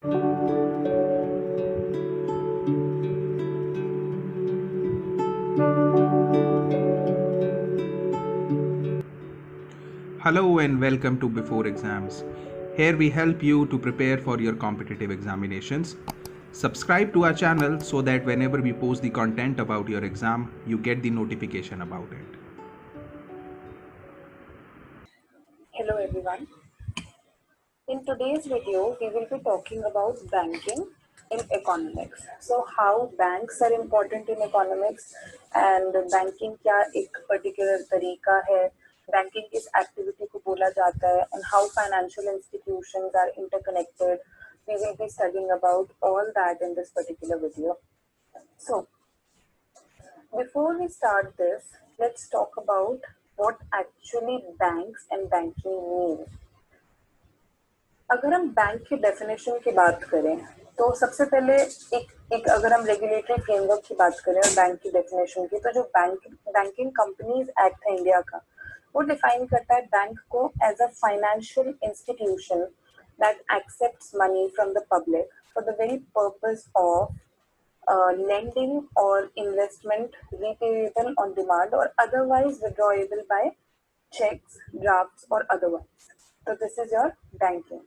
Hello and welcome to Before Exams. Here we help you to prepare for your competitive examinations. Subscribe to our channel so that whenever we post the content about your exam, you get the notification about it. Hello everyone. In today's video, we will be talking about banking in economics. So how banks are important in economics and banking क्या एक particular तरीका है, banking किस activity को बोला जाता है and how financial institutions are interconnected. We will be studying about all that in this particular video. So before we start this, let's talk about what actually banks and banking mean. अगर हम bank की definition की बात करें तो सबसे पहले एक एक अगर हम रेगुलेटरी फ्रेमवर्क की बात करें और बैंक की डेफिनेशन की, तो जो बैंकिंग कंपनीज एक्ट है इंडिया का, वो डिफाइन करता है बैंक को as a financial institution that accepts money from the public for the very purpose of lending or investment repayable on demand or otherwise withdrawable by checks, drafts or otherwise. So this is your banking.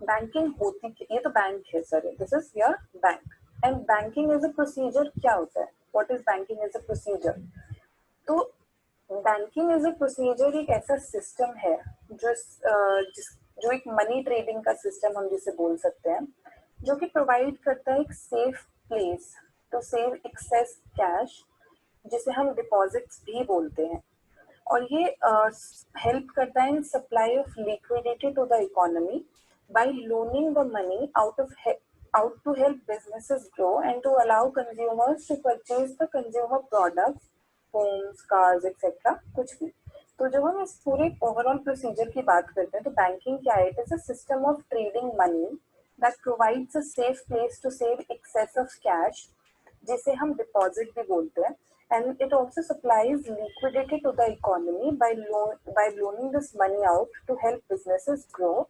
Banking होती ये तो bank है sir, this is your bank and banking as a procedure क्या होता है, what is banking as a procedure? तो banking as a procedure एक ऐसा सिस्टम है जो एक मनी ट्रेडिंग का सिस्टम हम जिसे बोल सकते हैं, जो कि प्रोवाइड करता है एक safe place to save excess cash, जिसे हम डिपॉजिट्स भी बोलते हैं। और ये हेल्प करता है in supply of liquidity to the economy by loaning the money out to help businesses grow and to allow consumers to purchase the consumer products, homes, cars, etc. कुछ भी। तो जब हम इस पूरे ओवरऑल प्रोसीजर की बात करते हैं तो बैंकिंग क्या है? It is a system of trading money that provides a safe place to save excess of cash, जिसे हम डिपॉजिट भी बोलते हैं, and it also supplies liquidity to the economy by loaning this money out to help businesses grow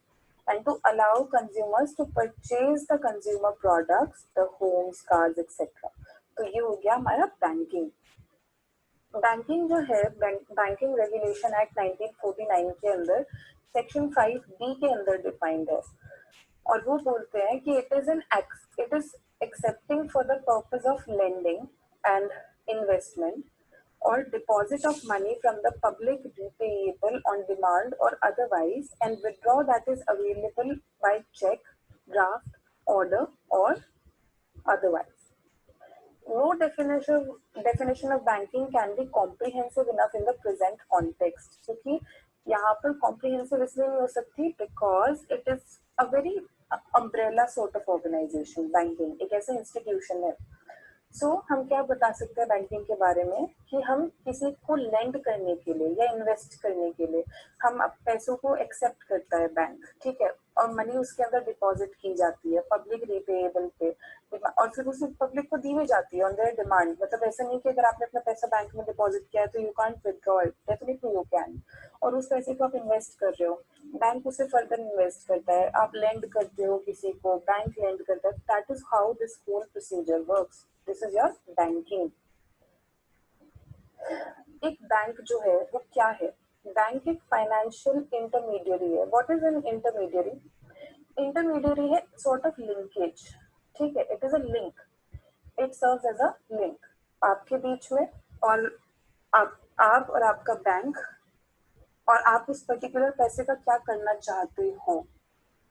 and to allow consumers to purchase the consumer products, the homes, cars, etc. तो ये हो गया हमारा banking. Banking जो है, banking regulation act 1949 के अंदर section 5B के अंदर डिफाइंड है, और वो बोलते हैं कि it is accepting for the purpose of lending and investment or deposit of money from the public repayable on demand or otherwise, and withdraw that is available by check, draft, order or otherwise. No definition of banking can be comprehensive enough in the present context, क्योंकि यहाँ पर comprehensive इसलिए नहीं हो सकती because it is a very umbrella sort of organization. Banking एक ऐसा institution है। हम क्या बता सकते हैं बैंकिंग के बारे में कि हम किसी को लेंड करने के लिए या इन्वेस्ट करने के लिए हम पैसों को एक्सेप्ट करता है बैंक, ठीक है, और मनी उसके अंदर डिपॉजिट की जाती है पब्लिक रिपेएबल पे, और फिर उसे पब्लिक को दी भी जाती है ऑन देयर डिमांड। मतलब ऐसा नहीं कि अगर आपने अपना पैसा बैंक में डिपॉजिट किया है तो you can't withdraw it, definitely you can. और उस पैसे को आप इन्वेस्ट कर रहे हो, बैंक उसे फर्दर इन्वेस्ट करता है, आप लेंड करते हो किसी को, बैंक लेंड करता है। That is how this whole procedure works. This is your banking. एक बैंक जो है वो क्या है? बैंक एक फाइनेंशियल इंटरमीडियरी है। What is an intermediary? Intermediary है सॉर्ट ऑफ लिंकेज, ठीक है, it is a link, it serves as a link आपके बीच में, और आप और आपका बैंक, और आप उस पर्टिकुलर पैसे का क्या करना चाहते हो,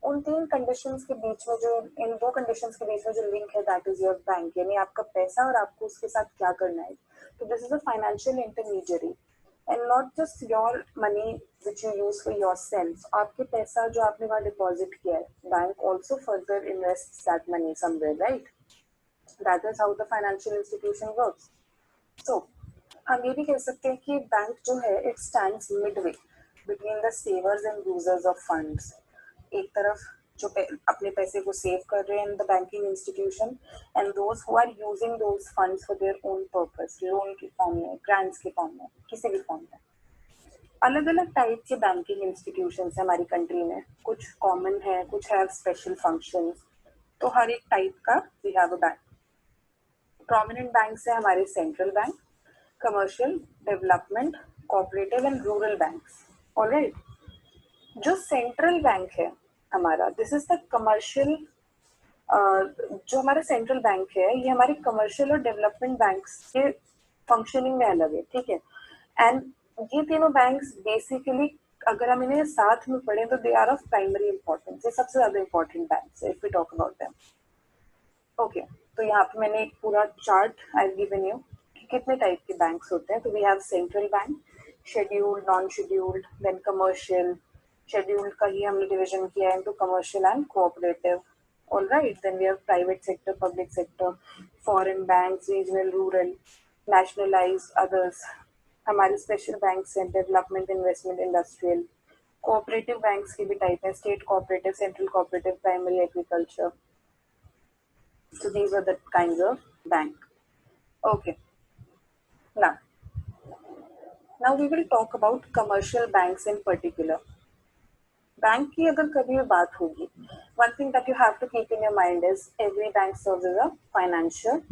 उन तीन कंडीशंस के बीच में जो इन दो कंडीशंस के बीच में जो लिंक है, दैट इज योर बैंक, यानी आपका पैसा और आपको उसके साथ क्या करना है। तो this is a financial intermediary and not just your money which you use for yourself. आपके पैसा जो आपने वहां डिपॉजिट किया है, bank also further invest that money somewhere, right? That is how the financial institution works. So हम ये भी कह सकते हैं कि बैंक जो है it stands Midway between the सेवर्स and users of funds. एक तरफ जो अपने पैसे को सेव कर रहे हैं in the banking institution, and those who are using those funds for their own purpose, loan के फॉर्म में, ग्रांट्स के फॉर्म में, किसी भी फॉर्म में। अलग अलग टाइप के बैंकिंग इंस्टीट्यूशंस है हमारी कंट्री में, कुछ कॉमन है, कुछ हैव स्पेशल फंक्शंस, तो हर एक टाइप का we have a bank. Prominent banks है हमारे central bank, commercial, development, cooperative and rural banks. Alright, जो सेंट्रल बैंक है हमारा, दिस इज द कमर्शियल, जो हमारा सेंट्रल बैंक है ये हमारे कमर्शियल और डेवलपमेंट बैंक्स के फंक्शनिंग में अलग है, ठीक है। एंड ये तीनों बैंक्स बेसिकली अगर हम इन्हें साथ में पढ़ें तो they are of primary importance, ये सबसे ज्यादा इंपॉर्टेंट बैंक्स है if we talk about them. Okay, तो यहाँ पे मैंने एक पूरा चार्ट आई गिवन यू कि कितने टाइप के बैंक्स होते हैं। तो we have central bank, scheduled, non scheduled, then commercial. Scheduled का ही हमने डिवीजन किया है into commercial and cooperative. All right, then we have private sector, public sector, foreign banks, regional, rural, nationalized, others. हमारे special banks हैं development, investment, industrial. Cooperative banks की भी type है, state cooperative, central cooperative, primary agriculture. So these are the kinds of bank. Okay. Now, now we will talk about commercial banks in particular. Bank की अगर कभी भी बात होगी, one thing that you have to keep in your mind is every bank serves as a financial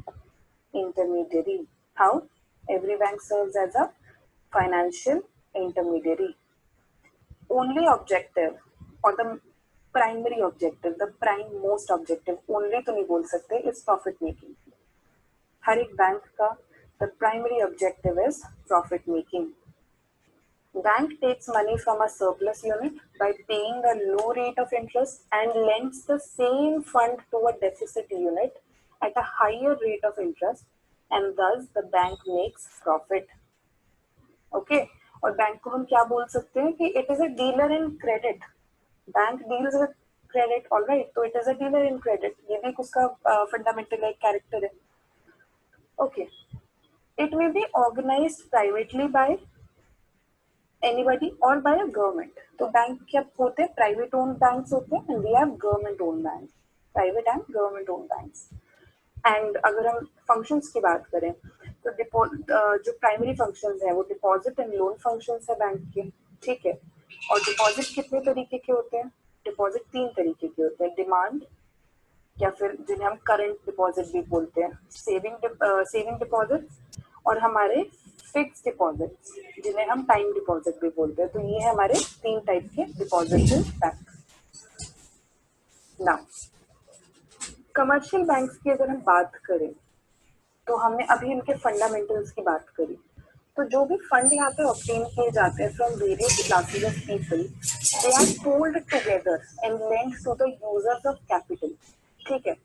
intermediary. How? Every bank serves as a financial intermediary. Only objective or the primary objective, the prime most objective, only तो नहीं बोल सकते, is profit making. हर एक bank का the primary objective is profit making. Bank takes money from a surplus unit by paying a low rate of interest and lends the same fund to a deficit unit at a higher rate of interest, and thus the bank makes profit. Okay, और bank को हम क्या बोल सकते हैं कि it is a dealer in credit. Bank deals with credit, all right, तो it is a dealer in credit. ये भी उसका fundamental एक character है. Okay, it may be organized privately by anybody or by a government. तो bank क्या होते हैं? प्राइवेट ओन बैंक्स होते हैं and we have government owned banks, private and government own banks. And अगर हम फंक्शंस की बात करें तो जो प्राइमरी फंक्शंस है वो डिपॉजिट एंड लोन फंक्शंस है बैंक के, ठीक है। और डिपॉजिट कितने तरीके के होते हैं? डिपॉजिट 3 तरीके के होते हैं, डिमांड या फिर जिन्हें हम करंट डिपॉजिट भी बोलते हैं, सेविंग डिपॉजिट, और हमारे फिक्स डिपॉजिट जिन्हें हम टाइम डिपॉजिट भी बोलते हैं। तो ये है हमारे 3 टाइप के deposit bank. Now commercial banks की अगर हम बात करें तो हमने अभी इनके फंडामेंटल्स की बात करी। तो जो भी फंड यहाँ पे ऑब्टेन किए जाते हैं from various classes of people, they are pooled together and lend to the users of capital, ठीक है।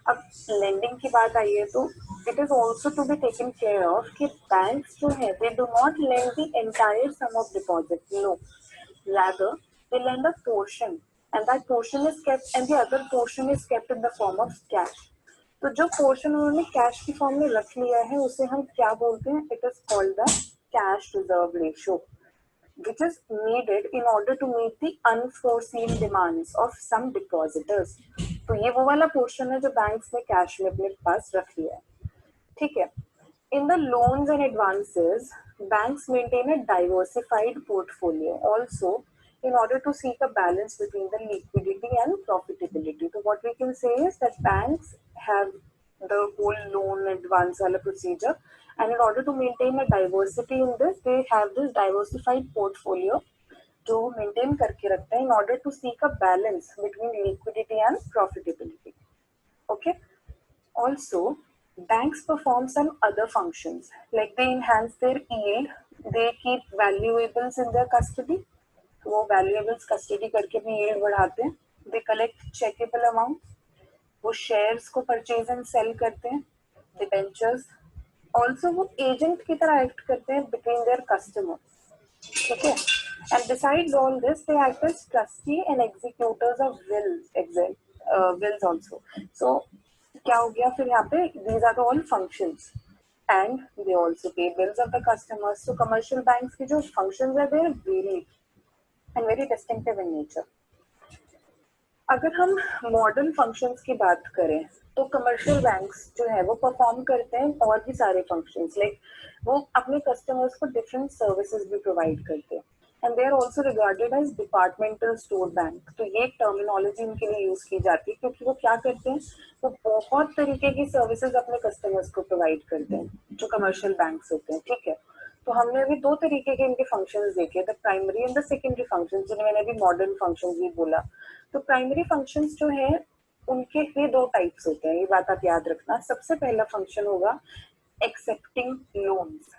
अब लेंडिंग की बात आई है तो it is also to be taken care of कि बैंक्स जो है they do not lend the entire sum of deposit, no, rather they lend a portion and that portion is kept and the other portion is kept in the form of cash. तो जो portion उन्होंने cash की form में रख लिया है उसे हम क्या बोलते हैं? It is called the cash reserve ratio, which is needed in order to meet the unforeseen demands of some depositors. तो ये वो वाला पोर्शन है जो बैंक्स ने कैश में अपने पास रख लिया है, ठीक है। In the loans and advances, banks maintain a diversified portfolio also in order to seek a balance between the liquidity and profitability. So what we can say is that banks have the whole loan advance wala procedure, and in order to maintain a diversity in this, they have this diversified portfolio जो maintain करके रखते हैं in order to seek a balance between liquidity and profitability. Okay. Also, banks perform some other functions like they enhance their yield, they keep valuables in their custody, तो वो valuables custody करके भी yield बढ़ाते हैं, they collect checkable amounts, वो shares को purchase and sell करते हैं, debentures, also वो agent की तरह act करते हैं between their customers, ठीक है। And besides all this, they act as trustee and executors of wills also. So क्या हो गया फिर यहाँ पे? These are the all functions and they also pay bills of the customers. So commercial banks की जो functions है they are varied and very distinctive in nature. अगर हम मॉडर्न फंक्शंस की बात करें तो कमर्शियल बैंक्स जो है वो परफॉर्म करते हैं और भी सारे फंक्शंस, लाइक वो अपने कस्टमर्स को डिफरेंट सर्विसेज भी प्रोवाइड करते हैं। And they are also regarded as departmental store bank. तो ये एक टर्मिनोलॉजी इनके लिए यूज की जाती है क्योंकि वो क्या करते हैं, वो बहुत तरीके की सर्विसेज अपने कस्टमर्स को प्रोवाइड करते हैं जो कमर्शियल बैंक्स होते हैं, ठीक है। तो हमने अभी दो तरीके के इनके फंक्शंस देखे, the primary and the secondary functions, जिन्हें मैंने अभी मॉडर्न फंक्शंस भी बोला। तो प्राइमरी फंक्शंस जो है उनके ये दो टाइप्स होते हैं, ये बात आप याद रखना। सबसे पहला फंक्शन होगा एक्सेप्टिंग लोन्स,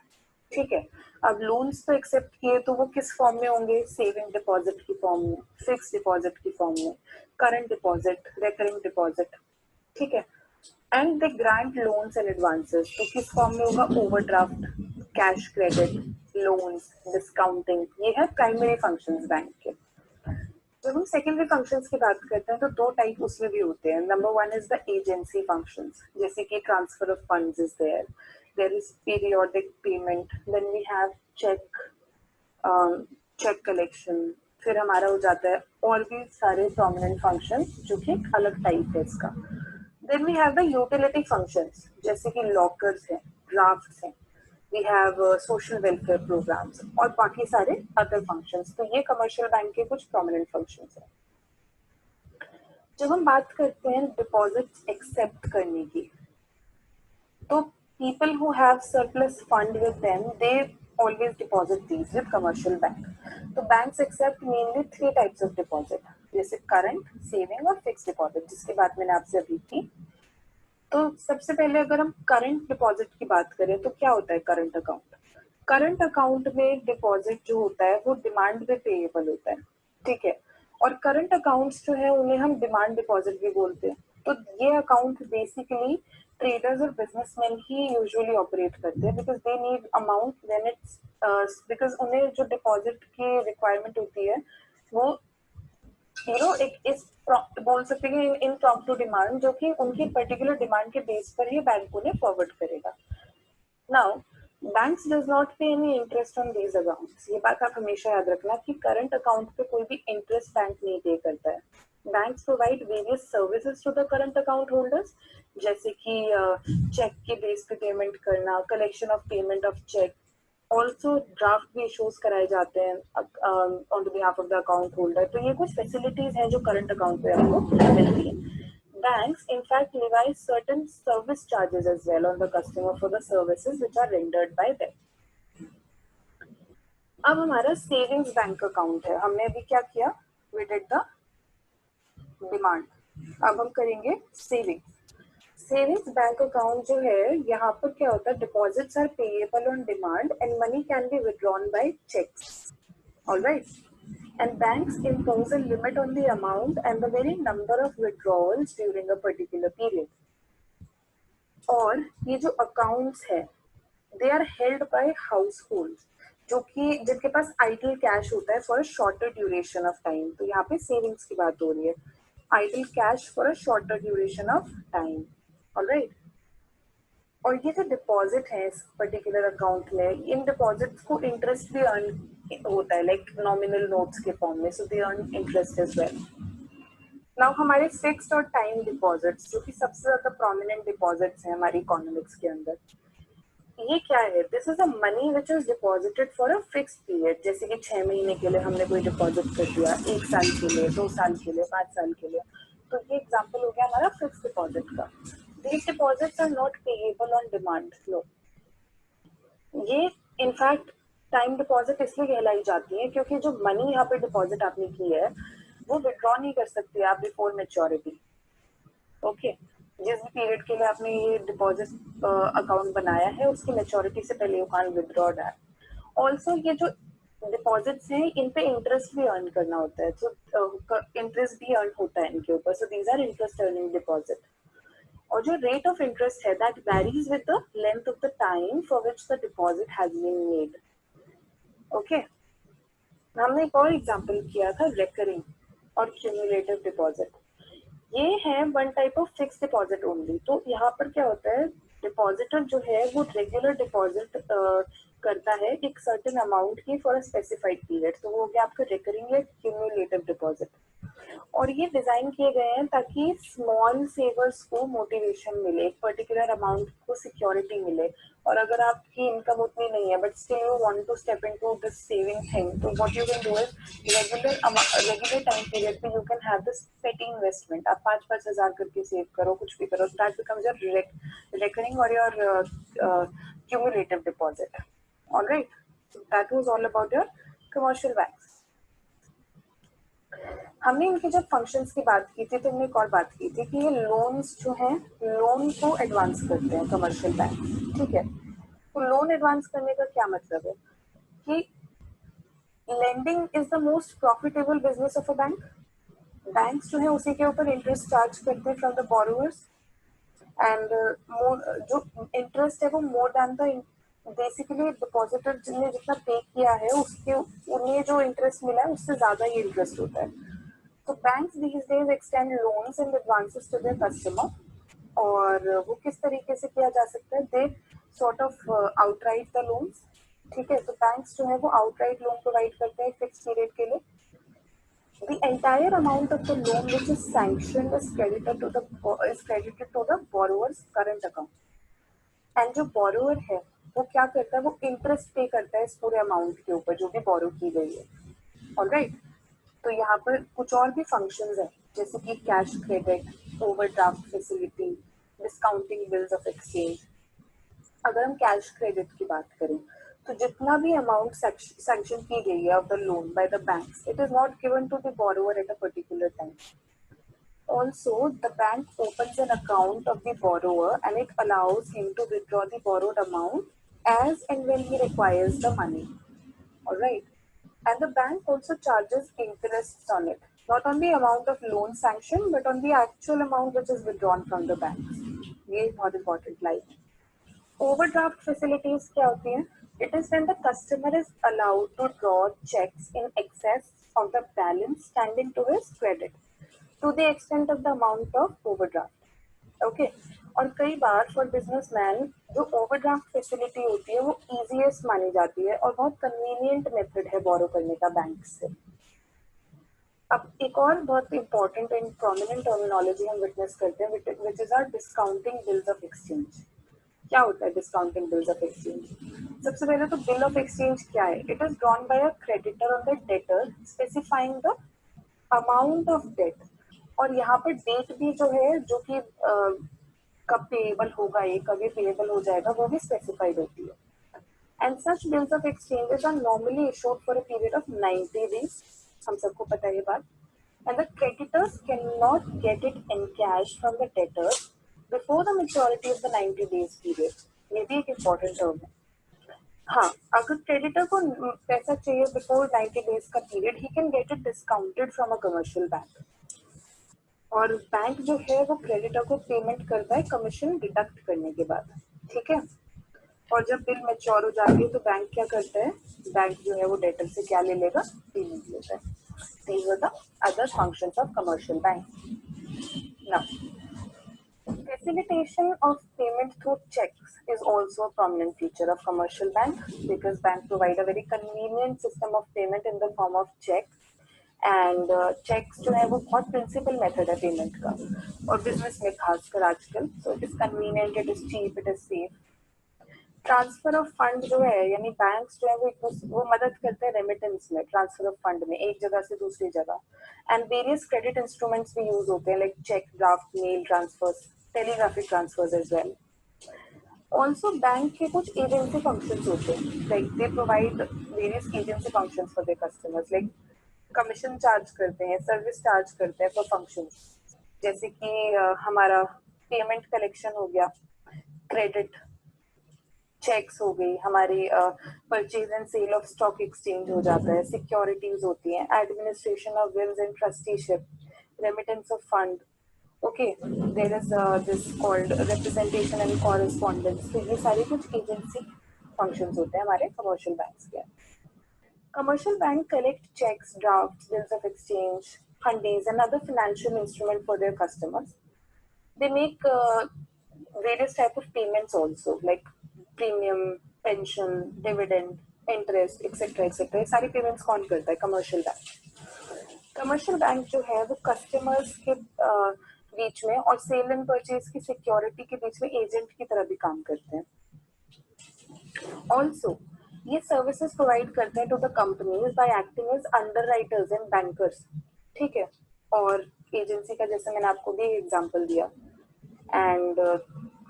ठीक है। अब लोन्स तो एक्सेप्ट किए तो वो किस फॉर्म में होंगे, सेविंग डिपॉजिट की फॉर्म में, फिक्स डिपॉजिट की फॉर्म में, करंट डिपॉजिट, रिकरिंग डिपॉजिट, ठीक है। And they grant loans and advances, तो किस फॉर्म में होगा, overdraft, cash credit, loans, discounting, ये है प्राइमरी फंक्शंस बैंक के। जब हम सेकेंडरी फंक्शंस की बात करते हैं तो दो टाइप उसमें भी होते हैं। Number one is the agency functions, जैसे कि transfer of funds is there, there is periodic payment, then we have cheque, cheque collection, फिर हमारा हो जाता है और भी सारे प्रोमिनेंट फंक्शन जो कि एक अलग टाइप है इसका। Then we have the utility functions, जैसे कि लॉकर्स हैं, ड्राफ्ट्स हैं, we have social welfare programmes और बाकी सारे अदर फंक्शंस। तो ये कमर्शियल बैंक के कुछ प्रोमिनेंट फंक्शंस हैं। जब हम बात करते हैं डिपॉजिट्स एक्सेप्ट करने की, तो people who have surplus fund with them, they always deposit these with commercial bank. तो banks accept mainly three types of deposit, जैसे current, saving और fixed deposit, जिसकी बात मैंने आपसे अभी की। तो सबसे पहले अगर हम करंट डिपॉजिट की बात करें तो क्या होता है करंट अकाउंट। करंट अकाउंट में डिपॉजिट जो होता है वो डिमांड पे पेएबल होता है, ठीक है। और करंट अकाउंट्स जो है उन्हें हम डिमांड डिपॉजिट भी बोलते हैं। तो ये अकाउंट बेसिकली ट्रेडर्स और बिजनेसमैन ही यूजुअली ऑपरेट करते हैं, because they need amount when it's, because उन्हें जो डिपॉजिट की रिक्वायरमेंट होती है वो एक इस बोल सकते हैं इन टू डिमांड, जो कि उनकी पर्टिकुलर डिमांड के बेस पर ही बैंक उन्हें फॉरवर्ड करेगा। नाउ बैंक्स डज नॉट पे any interest on these accounts. ये बात आप हमेशा याद रखना कि करंट अकाउंट पे कोई भी इंटरेस्ट बैंक नहीं पे करता है। Banks provide various services to the current account holders, जैसे कि चेक के बेस पे पेमेंट करना, collection of payment of cheque, also draft भी इशूज कराए जाते हैं on behalf of the account holder. तो ये कुछ फैसिलिटीज हैं जो करंट अकाउंट पे आपको मिलती है। Banks, in fact, levy certain service charges as well on the customer for the services which are rendered by them. अब हमारा सेविंग्स बैंक अकाउंट है, हमने अभी क्या किया, we did the डिमांड, अब हम करेंगे सेविंग्स। सेविंग्स बैंक अकाउंट जो है, यहाँ पर क्या होता है, deposits are payable on demand and money can be withdrawn by cheques, alright. And banks impose a limit on the amount and the very number of withdrawals during a particular period. और ये जो accounts है they are held by households, जो कि जिनके पास idle cash होता है for a shorter duration of time. तो यहाँ पे सेविंग्स की बात हो रही है, idle cash for a shorter duration of time, alright. और ये जो डिपॉजिट है इस पर्टिकुलर अकाउंट में, इन डिपॉजिट्स को इंटरेस्ट भी अर्न होता है, लाइक नॉमिनल नोट्स के फॉर्म में, so they earn interest as well. Now हमारे फिक्स्ड और टाइम डिपॉजिट्स, जो कि सबसे ज्यादा प्रोमिनेंट डिपॉजिट्स हैं हमारी इकोनॉमिक्स के अंदर, ये क्या है, this is a money which is deposited for a fixed period. जैसे कि 6 महीने के लिए हमने कोई डिपॉजिट कर दिया, 1 साल के लिए, 2 साल के लिए, 5 साल के लिए। तो ये एग्जाम्पल हो गया हमारा फिक्स्ड डिपॉजिट का। These deposits are not payable on demand flow. ये इनफैक्ट टाइम डिपॉजिट इसलिए कहलाई जाती है क्योंकि जो मनी यहाँ पे डिपॉजिट आपने की है वो विड्रॉ नहीं कर सकते आप बिफोर मेच्योरिटी, ओके। जिस भी पीरियड के लिए आपने ये डिपॉजिट अकाउंट बनाया है उसकी मेच्योरिटी से पहले you can withdraw that. Also ये जो डिपॉजिट्स हैं इन पे इंटरेस्ट भी अर्न करना होता है, तो इंटरेस्ट भी अर्न होता है इनके ऊपर, so these are interest earning deposit. और जो रेट ऑफ इंटरेस्ट है that varies with the length of the time for which the deposit has been made, okay. हमने एक और एग्जांपल किया था रिकरिंग और क्यूमुलेटिव डिपॉजिट। ये है one type of fix deposit only. तो यहाँ पर क्या होता है, डिपॉजिटर जो है वो रेगुलर डिपॉजिट करता है एक सर्टेन अमाउंट की फॉर अ स्पेसिफाइड पीरियड, तो वो हो गया आपका रिकरिंग या क्यूमुलेटिव डिपॉजिट। और ये डिजाइन किए गए हैं ताकि स्मॉल सेवर्स को मोटिवेशन मिले, एक पर्टिकुलर अमाउंट को सिक्योरिटी मिले। और अगर आपकी इनकम उतनी नहीं है but still you want to step into this saving thing, तो what you can do is regular time period पे you can have this petty investment. आप 5-5 हजार करके सेव करो, कुछ भी करो, that becomes your recurring or your cumulative deposit. All right. So that was all about your commercial banks. हमने इनके जब फंक्शंस की बात की थी तो हमने एक और बात की थी कि ये लोन्स जो हैं, लोन को एडवांस करते हैं कमर्शियल बैंक, ठीक है। तो लोन एडवांस करने का क्या मतलब है कि lending is the most profitable business of a bank. Banks जो है उसी के ऊपर इंटरेस्ट चार्ज करते हैं फ्रॉम द बोरोवर्स, एंड जो इंटरेस्ट है वो more than the basically depositor ने जितना पे किया है उसके उन्हें जो इंटरेस्ट मिला है उससे ज्यादा ये इंटरेस्ट होता है। तो banks these days extend loans and advances to their customer, और वो किस तरीके से किया जा सकता है, they sort of outright the loans, ठीक है। तो बैंक्स जो है वो आउटराइट लोन प्रोवाइड करते हैं फिक्स पीरियड के लिए। The entire amount of the loan which is sanctioned is credited to the borrower's current account. And जो बोरोवर है वो क्या करता है, वो इंटरेस्ट पे करता है इस पूरे अमाउंट के ऊपर जो भी बोरो की गई है। ऑलराइट, तो यहाँ पर कुछ और भी फंक्शंस है जैसे कि cash credit, overdraft facility, discounting bills of exchange. अगर हम कैश क्रेडिट की बात करें तो जितना भी अमाउंट सैंक्शन की गई है of the loan by the banks, it is not given to the borrower at a particular time. Also, the bank opens an account of the borrower and it allows him to withdraw the borrowed amount as and when he requires the money. Alright. And the bank also charges interest on it. Not on the amount of loan sanction, but on the actual amount which is withdrawn from the bank. ये बहुत important line. Overdraft facilities क्या होती हैं? It is when the customer is allowed to draw checks in excess of the balance standing to his credit, to the extent of the amount of overdraft. Okay और कई बार for businessman जो overdraft facility होती है वो easiest मानी जाती है और बहुत कन्वीनियंट मेथड है बोरो करने का बैंक से। अब एक और बहुत इंपॉर्टेंट एंड प्रोमिनेंट टर्मिनोलॉजी हम विटनेस करते हैं which is our discounting bills of exchange. क्या होता है डिस्काउंटिंग बिल्स ऑफ एक्सचेंज? सबसे पहले तो बिल ऑफ एक्सचेंज क्या है? It is drawn by a creditor on the debtor specifying the amount of debt, और यहाँ पर डेट भी जो है जो कि कब पेएबल होगा, ये कभी पेएबल हो जाएगा, वो भी स्पेसिफाइड होती है। And such bills of exchanges are normally issued for a period of 90 days, हम सबको पता है ये बात। And the creditors can not get it in cash from the debtors before the maturity of the 90 days पीरियड। ये भी एक इम्पोर्टेंट टर्म है। हाँ, अगर क्रेडिटर को पैसा चाहिए बिफोर 90 days का period, he can get it discounted from a commercial bank, और बैंक जो है वो क्रेडिटर को पेमेंट करता है कमीशन डिडक्ट करने के बाद, ठीक है। और जब बिल मैच्योर हो जाती है तो बैंक क्या करता है, बैंक जो है वो डेटर से क्या ले लेगा, पेमेंट लेता है। These were the other functions of commercial bank. Now, facilitation of payment through checks is also a prominent feature of commercial bank, because bank provide a very convenient system of payment in the form of check, and cheques जो है वो बहुत principal method है payment का, और business में खासकर आजकल। So it is convenient, it is cheap, it is safe. Transfer of fund जो है, यानी बैंक्स जो है वो मदद करते हैं रेमिटेंस में, ट्रांसफर ऑफ फंड में एक जगह से दूसरी जगह। एंड वेरियस क्रेडिट इंस्ट्रूमेंट्स भी यूज होते हैं like cheque, draft, mail transfers, telegraphic transfers as well. Also bank के कुछ एजेंसी फंक्शंस होते हैं, like they provide various agency functions for their customers, like commission charge करते हैं, सर्विस चार्ज करते हैं फॉर फंक्शंस, जैसे कि हमारा पेमेंट कलेक्शन हो गया, क्रेडिट चेक्स हो गई, हमारी purchase and sale of stock exchange हो जाता है, सिक्योरिटीज होती हैं, administration of wills and trusteeship, remittance of fund. Okay, there is this called representation and correspondence. तो ये सारे कुछ एजेंसी फंक्शंस होते हैं हमारे कमर्शियल बैंक्स के। Commercial bank collect checks, drafts, bills of exchange, fundings, and other financial instruments for their customers. They make various type of payments also, like premium, pension, dividend, interest, etc., etc. ये सारी payments कौन करता है? Commercial bank. Commercial bank जो है वो customers के बीच में और सेल एंड परचेज की सिक्योरिटी के बीच में एजेंट की तरह भी काम करते हैं. ऑल्सो ये सर्विसेज प्रोवाइड करते हैं to the companies by acting as underwriters and bankers. ठीक है, और एजेंसी का जैसे मैंने आपको भी एग्जांपल दिया. एंड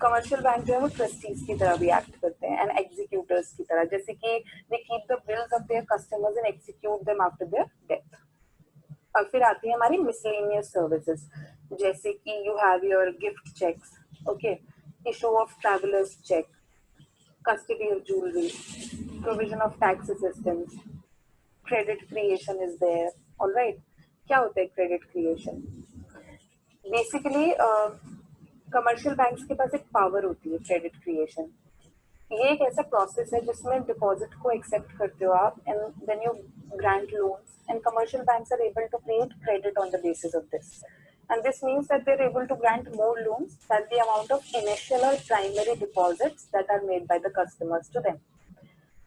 कमर्शियल बैंक जो है वो ट्रस्टीज की तरह भी एक्ट करते हैं एंड एग्जीक्यूटर्स की तरह, जैसे कि they keep the bills of their customers and execute them after their death. और फिर आती है हमारी मिसलेनियस सर्विसेज, जैसे कि you have your gift cheques, okay, issue of travellers cheque, custody of jewelry, provision of tax assistance, credit creation is there. All right. क्या होता है credit creation? Basically, commercial banks के पास एक power होती है credit creation. ये एक ऐसा process है जिसमें deposit को accept करते हो आप and then you grant loans and commercial banks are able to create credit on the basis of this. And this means that they're able to grant more loans than the amount of initial or primary deposits that are made by the customers to them.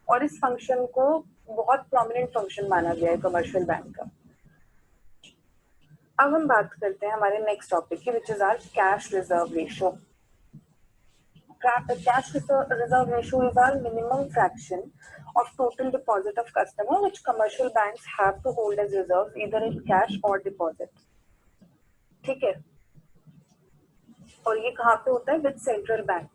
और इस function को बहुत prominent function माना गया है commercial bank का. अब हम बात करते हैं हमारे नेक्स्ट टॉपिक की, which is our cash reserve ratio. Cash reserve ratio is our minimum fraction of total deposit of customer which commercial banks have to hold as reserves either in cash or deposits. ठीक है, और ये कहाँ पे होता है? With central bank.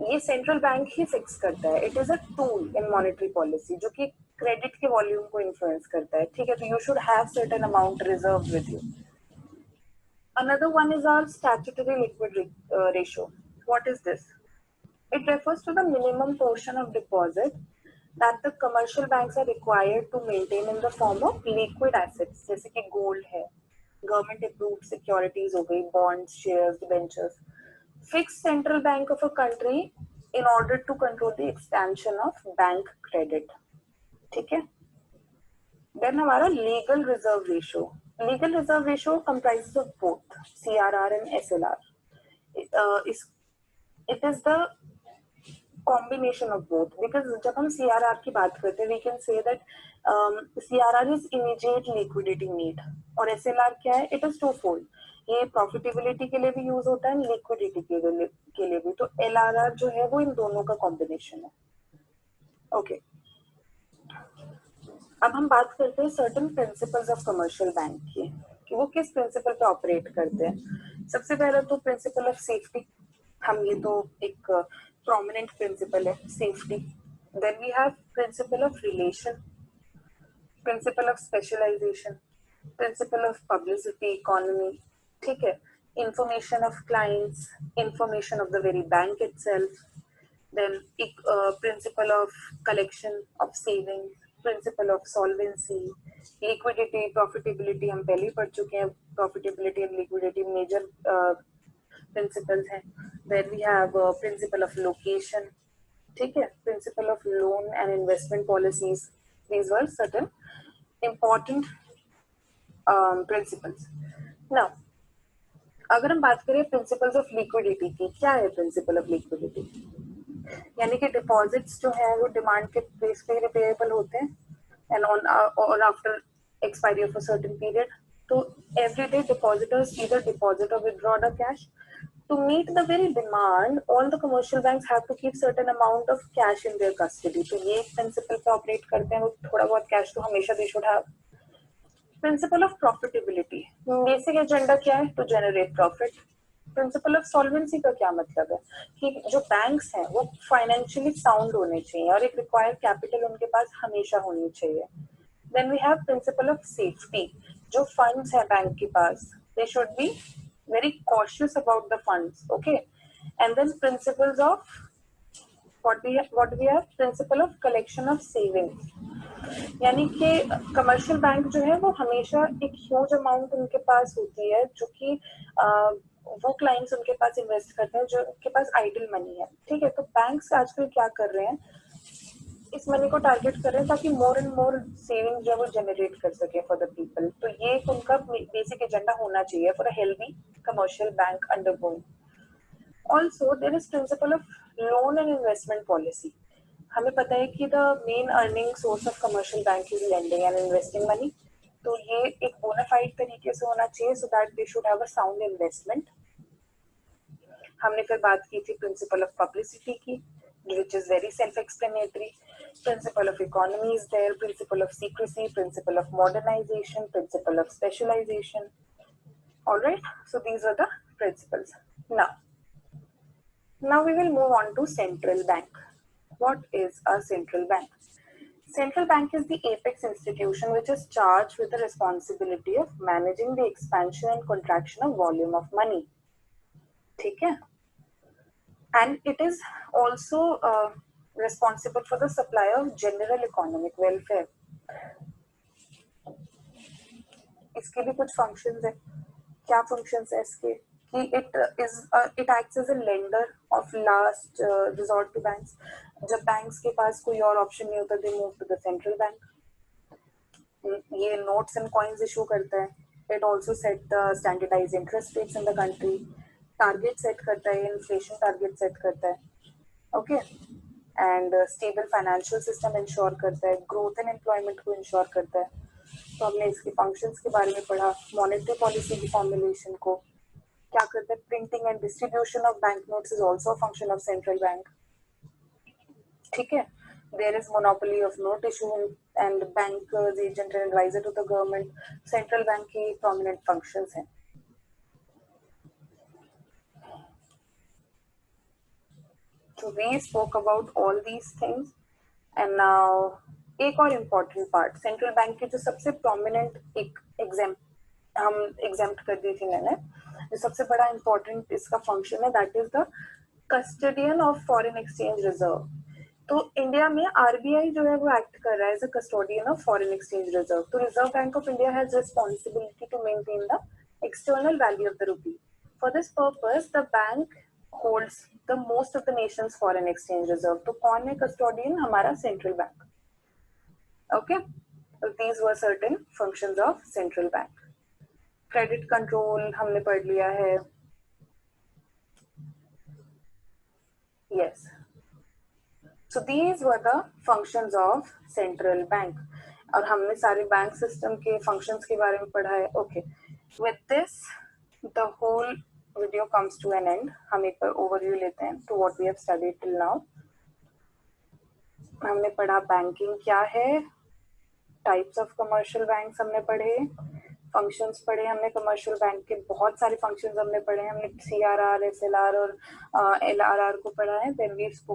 ये central bank ही fix करता है. It is a tool in monetary policy जो कि क्रेडिट के वॉल्यूम को इन्फ्लुएंस करता है. ठीक है, तो you should have certain amount reserve with you. Another one is our statutory liquid ratio. What is this? It refers to the minimum portion of deposit that the commercial banks are required to maintain in the form of liquid assets, जैसे कि gold है, government approved securities हो गई, bonds, shares, debentures, fixed central bank of a country in order to control the expansion of bank credit. ठीक है. Then हमारा legal reserve ratio. Legal reserve ratio comprises of both CRR and SLR. It is the combination of both because जब हम CRR की बात करते हैं we can say that CRR is immediate liquidity need और SLR क्या है? It is twofold. ये profitability के लिए भी यूज होता है, liquidity के लिए भी. तो LRR जो है वो इन दोनों का कॉम्बिनेशन है. ओके, अब हम बात करते हैं certain principles of commercial bank की, कि वो किस प्रिंसिपल पे ऑपरेट करते हैं. सबसे पहले तो प्रिंसिपल ऑफ सेफ्टी. हम ये तो एक प्रोमिनेंट प्रिंसिपल है, safety. Then we have principle of relation, principle of specialization, principle of publicity, economy. ठीक है, information of clients, information of the very bank itself. Then principle of collection of saving, principle of solvency, liquidity, profitability हम पहले ही पढ़ चुके हैं. Profitability and liquidity major principles हैं. Then we have principle of location. ठीक है, principle of loan and investment policies. These were certain important principles. Now, अगर हम बात करें प्रिंसिपल्स ऑफ लिक्विडिटी की, क्या है प्रिंसिपल ऑफ लिक्विडिटी? यानी कि डिपॉजिट्स जो है वो डिमांड के बेस पे रिपेएबल होते हैं and on or after expiry of a certain period. तो everyday depositors either deposit or withdraw the cash. To meet the very demand, all the commercial banks have to keep certain amount of cash in their custody. तो ये principal पे operate करते हैं, वो थोड़ा बहुत cash तो हमेशा they should have. Principle of profitability, basic agenda क्या है? To generate profit. Principle of solvency का क्या मतलब है? कि जो बैंक्स हैं वो फाइनेंशियली साउंड होने चाहिए और एक रिक्वायर्ड कैपिटल उनके पास हमेशा होनी चाहिए. Then we have principle of safety. जो फंड्स है बैंक के पास, they should be very cautious about the funds. Okay, and then principles of what we have principle of collection of savings. यानी कि कमर्शियल बैंक जो है वो हमेशा एक ह्यूज अमाउंट उनके पास होती है जो कि वो क्लाइंट्स उनके पास इन्वेस्ट करते हैं जो उनके पास आइडल मनी है. ठीक है, तो बैंक्स आजकल क्या कर रहे हैं, इस मनी को टारगेट कर रहे हैं ताकि मोर एंड मोर सेविंग जो है वो जनरेट कर सके फॉर द पीपल. तो ये उनका बेसिक एजेंडा होना चाहिए for a healthy commercial bank undergoing. Also there is principle of loan and investment policy. हमें पता है कि the main earning source of commercial bank is lending and investing money. तो ये एक बोनाफाइड तरीके से होना चाहिए so that they should have a sound investment. हमने फिर बात की थी प्रिंसिपल ऑफ पब्लिसिटी की, which is very self-explanatory. Principle of economy is there, principle of secrecy, principle of modernization, principle of specialization. All right, so these are the principles. Now we will move on to central bank. What is a central bank? Central bank is the apex institution which is charged with the responsibility of managing the expansion and contraction of volume of money. ठीक है? And it is also responsible for the supply of general economic welfare. इसके भी कुछ functions है. क्या functions है इसके? कि it acts as a lender of last resort to banks. जब banks के पास कोई और option नहीं होता, they move to the central bank. ये notes and coins issue करता है. It also set the standardized interest rates in the country. Target set करता है, inflation target set करता है. Okay, and stable financial system ensure करता है, growth and employment को ensure करता है. तो हमने इसके functions के बारे में पढ़ा, monetary policy की formulation को क्या करता है, printing and distribution of banknotes is also a function of central bank. ठीक है, there is monopoly of note issuing and bankers, agent and advisor to the government. Central bank की prominent functions हैं. So we spoke about all these things and now एक और important part, central bank की जो सबसे prominent एक exempt कर दी थी मैंने, जो सबसे बड़ा important इसका function है, that is the custodian of foreign exchange reserve. तो इंडिया में आरबीआई जो है वो एक्ट कर रहा है as a custodian of foreign exchange reserve. तो reserve bank of India has responsibility to maintain the external value of the rupee. For this purpose the bank holds the most of the nation's foreign exchange reserve. तो कौन है custodian? हमारा central bank. Okay, these were certain functions of central bank. Credit control हमने पढ़ लिया है. Yes, so these were the functions of central bank. और हमने सारे बैंक सिस्टम के functions के बारे में पढ़ा है. Okay, with this the whole video comes to an end. हम एक बार overview लेते हैं to what we have studied till now. हमने पढ़ा बैंकिंग क्या है, टाइप्स ऑफ कमर्शियल बैंक्स हमने पढ़े, फंक्शंस पढ़े हमने कमर्शियल बैंक के, बहुत सारे फंक्शंस हमने पढ़े. हमने CRR, SLR और LRR को पढ़ा है. Then we spoke